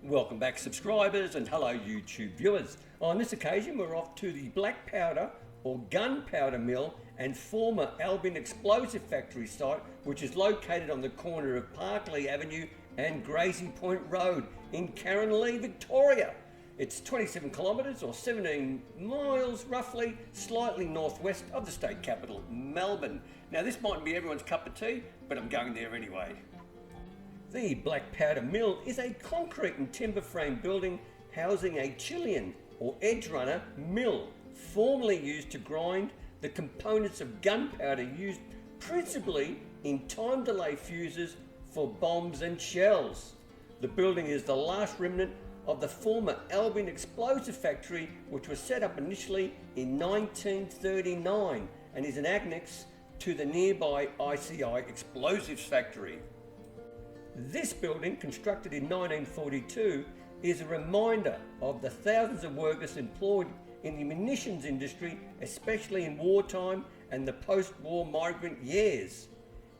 Welcome back subscribers and hello YouTube viewers. On this occasion we're off to the black powder or gunpowder mill and former Albion Explosive Factory Site, which is located on the corner of Parklea Avenue and Grassy Point Road in Cairnlea, Victoria. It's 27 kilometres or 17 miles roughly, slightly northwest of the state capital, Melbourne. Now this mightn't be everyone's cup of tea, but I'm going there anyway. The black powder mill is a concrete and timber frame building housing a Chilean or edge runner mill, formerly used to grind the components of gunpowder used principally in time delay fuses for bombs and shells. The building is the last remnant of the former Albion Explosive Factory, which was set up initially in 1939 and is an annex to the nearby ICI Explosives Factory. This building, constructed in 1942, is a reminder of the thousands of workers employed in the munitions industry, especially in wartime and the post-war migrant years.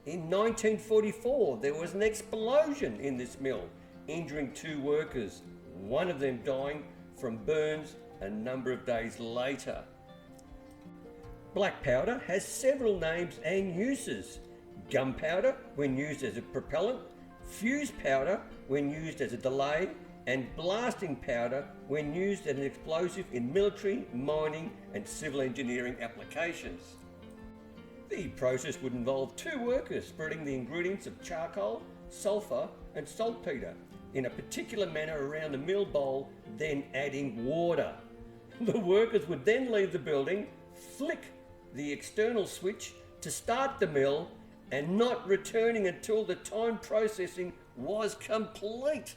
In 1944, there was an explosion in this mill, injuring 2 workers, one of them dying from burns a number of days later. Black powder has several names and uses. Gunpowder, when used as a propellant, fuse powder when used as a delay, and blasting powder when used as an explosive in military, mining and civil engineering applications. The process would involve 2 workers spreading the ingredients of charcoal, sulphur and saltpeter in a particular manner around the mill bowl, then adding water. The workers would then leave the building, flick the external switch to start the mill, and not returning until the time processing was complete.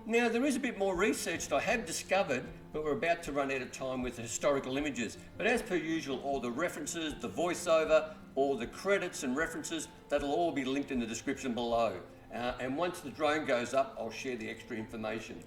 Now there is a bit more research that I have discovered, but we're about to run out of time with the historical images. But as per usual, all the references, the voiceover, all the credits and references, that'll all be linked in the description below. And once the drone goes up, I'll share the extra information.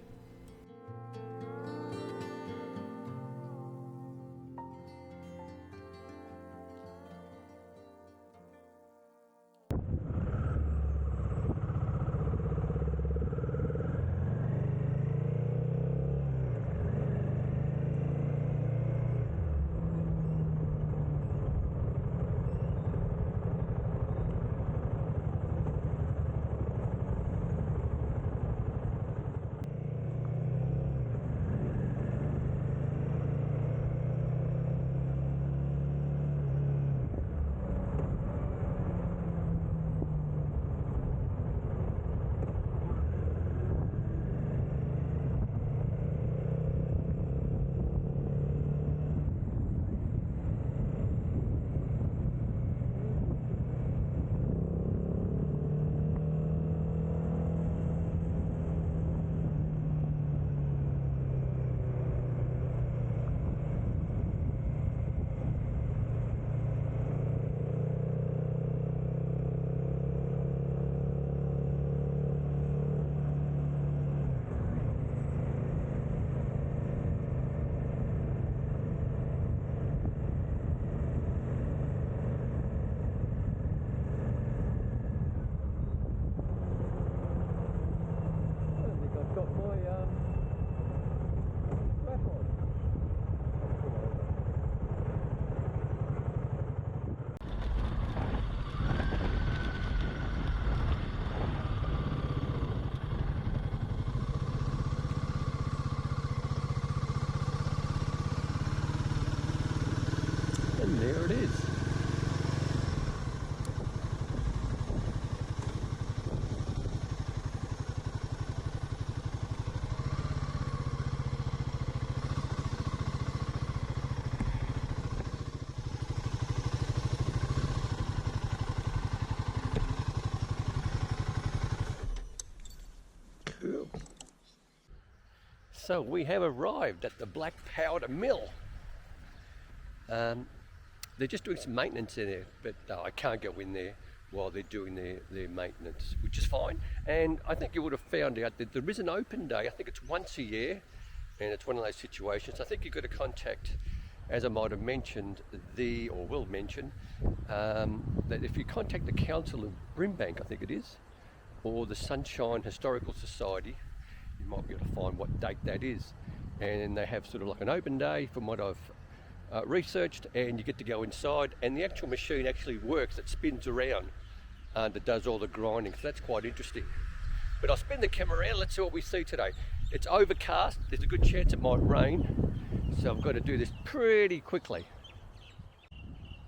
And there it is. Cool. So we have arrived at the black powder mill. They're just doing some maintenance in there, but I can't go in there while they're doing their maintenance, which is fine. And I think you would have found out that there is an open day. I think it's once a year, and it's one of those situations. I think you've got to contact, as I might have mentioned, will mention, that if you contact the Council of Brimbank, I think it is, or the Sunshine Historical Society, you might be able to find what date that is. And they have sort of like an open day from what I've researched, and you get to go inside, and the actual machine actually works. It spins around and it does all the grinding, so that's quite interesting. But I'll spin the camera around. Let's see what we see today. It's overcast. There's a good chance it might rain, so I've got to do this pretty quickly.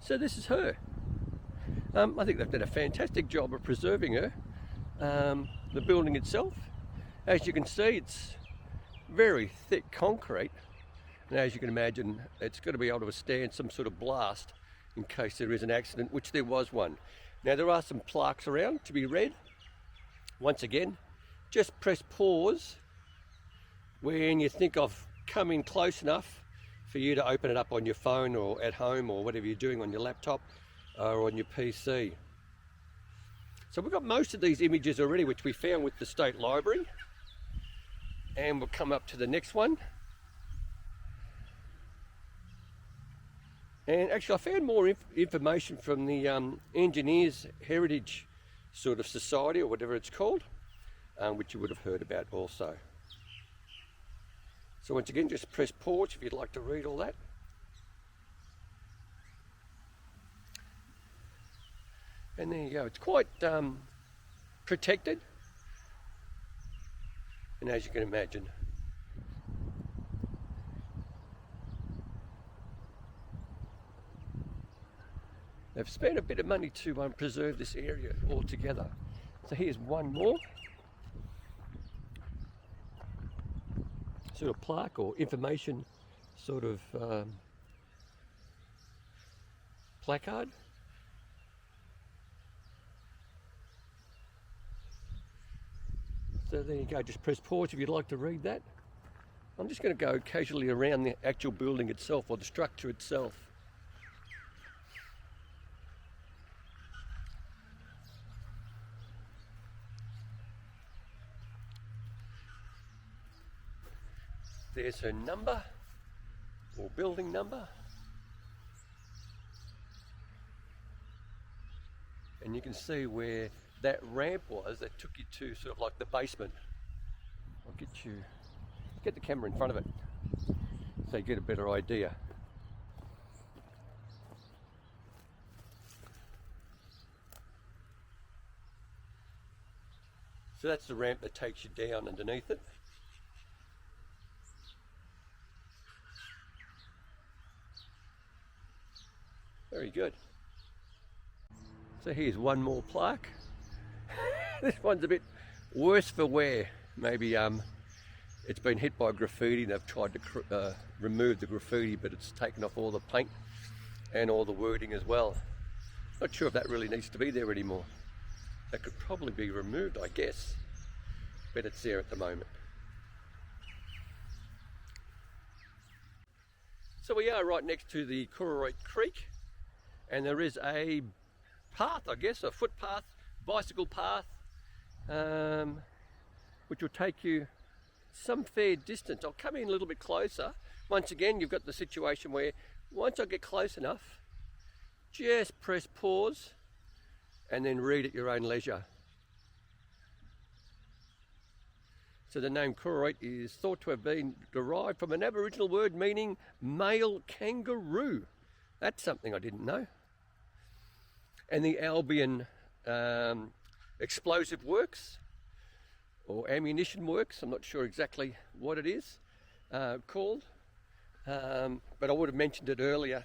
So this is her. I think they've done a fantastic job of preserving her. The building itself, as you can see, it's very thick concrete, and as you can imagine, it's got to be able to withstand some sort of blast in case there is an accident, which there was one. Now there are some plaques around to be read. Once again, just press pause when you think of coming close enough for you to open it up on your phone or at home or whatever you're doing on your laptop or on your PC. So we've got most of these images already, which we found with the State Library, and we'll come up to the next one. And actually I found more information from the Engineers Heritage sort of Society, or whatever it's called, which you would have heard about also. So once again, just press pause if you'd like to read all that. And there you go. It's quite protected, and as you can imagine, they've spent a bit of money to preserve this area altogether. So here's one more sort of plaque or information sort of placard. So there you go, just press pause if you'd like to read that. I'm just going to go casually around the actual building itself, or the structure itself. There's her number, or building number. And you can see where that ramp was that took you to sort of like the basement. I'll get the camera in front of it so you get a better idea. So that's the ramp that takes you down underneath it. Very good. So here's one more plaque. This one's a bit worse for wear. Maybe it's been hit by graffiti. They've tried to remove the graffiti, but it's taken off all the paint and all the wording as well. Not sure if that really needs to be there anymore. That could probably be removed, I guess, but it's there at the moment. So we are right next to the Cooroit Creek, and there is a path, I guess, a footpath, bicycle path, which will take you some fair distance. I'll come in a little bit closer. Once again, you've got the situation where once I get close enough, just press pause and then read at your own leisure. So the name Cooroit is thought to have been derived from an Aboriginal word meaning male kangaroo. That's something I didn't know. And the Albion Explosive Works, or ammunition works, I'm not sure exactly what it is called, but I would have mentioned it earlier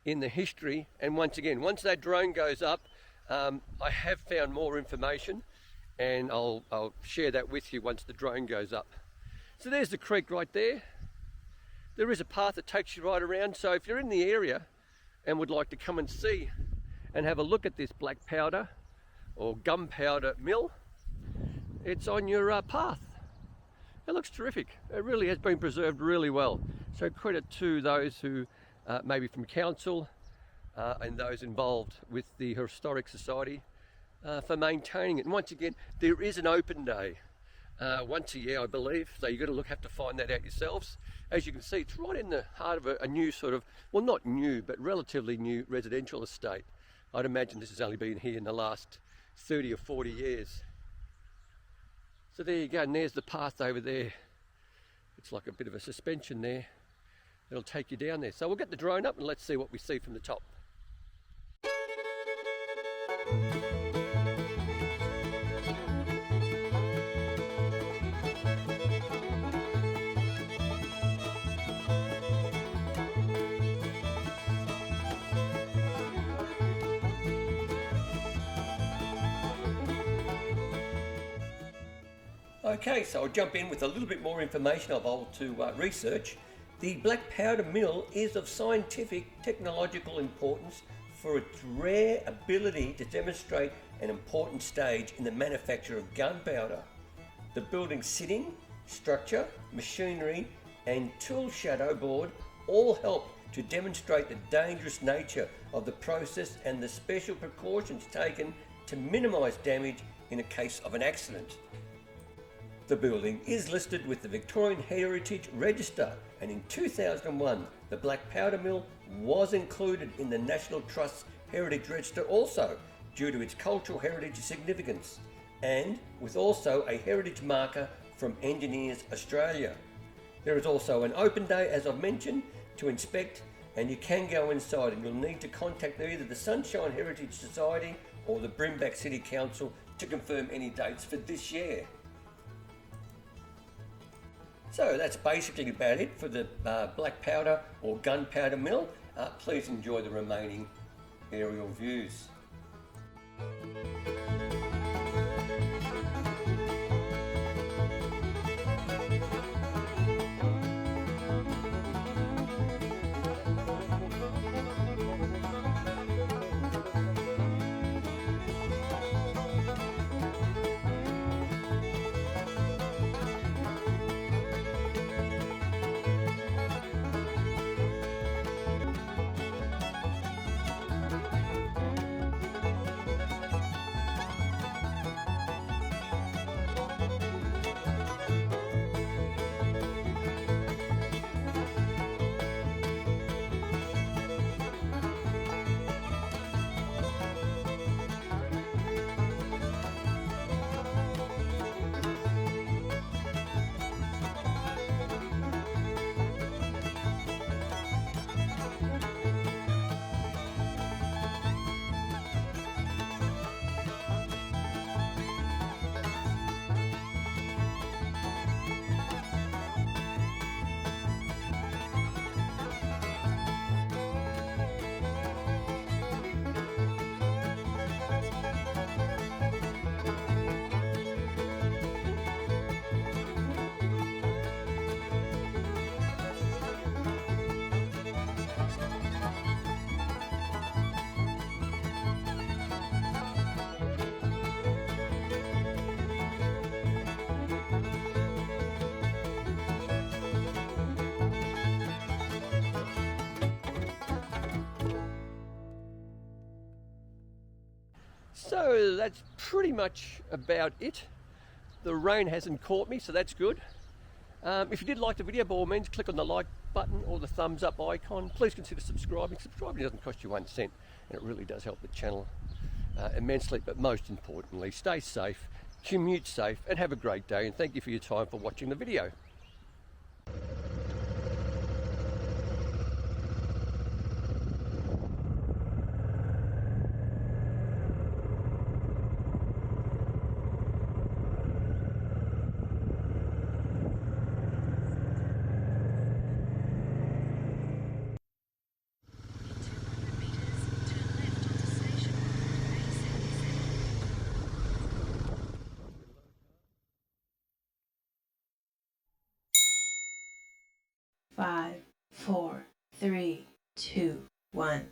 in the history. And once again, once that drone goes up, I have found more information, and I'll share that with you once the drone goes up. So there's the creek right there. There is a path that takes you right around, so if you're in the area and would like to come and see and have a look at this black powder or gunpowder mill, it's on your path. It looks terrific. It really has been preserved really well. So credit to those who, maybe from council and those involved with the Historic Society for maintaining it. And once again, there is an open day once a year, I believe, so you've got to have to find that out yourselves. As you can see, it's right in the heart of a new sort of, well, not new, but relatively new residential estate. I'd imagine this has only been here in the last 30 or 40 years. So there you go, and there's the path over there. It's like a bit of a suspension there. It'll take you down there. So we'll get the drone up and let's see what we see from the top. Okay, so I'll jump in with a little bit more information I've able to research. The black powder mill is of scientific, technological importance for its rare ability to demonstrate an important stage in the manufacture of gunpowder. The building's sitting, structure, machinery and tool shadow board all help to demonstrate the dangerous nature of the process and the special precautions taken to minimise damage in a case of an accident. The building is listed with the Victorian Heritage Register, and in 2001 the black powder mill was included in the National Trust's Heritage Register also due to its cultural heritage significance, and with also a heritage marker from Engineers Australia. There is also an open day, as I've mentioned, to inspect, and you can go inside, and you'll need to contact either the Sunshine Heritage Society or the Brimback City Council to confirm any dates for this year. So that's basically about it for the black powder or gunpowder mill. Please enjoy the remaining aerial views. So that's pretty much about it. The rain hasn't caught me, so that's good. If you did like the video, by all means, click on the like button or the thumbs up icon. Please consider subscribing. Subscribing doesn't cost you 1 cent, and it really does help the channel immensely. But most importantly, stay safe, commute safe, and have a great day. And thank you for your time for watching the video. Five, 4, 3, 2, 1.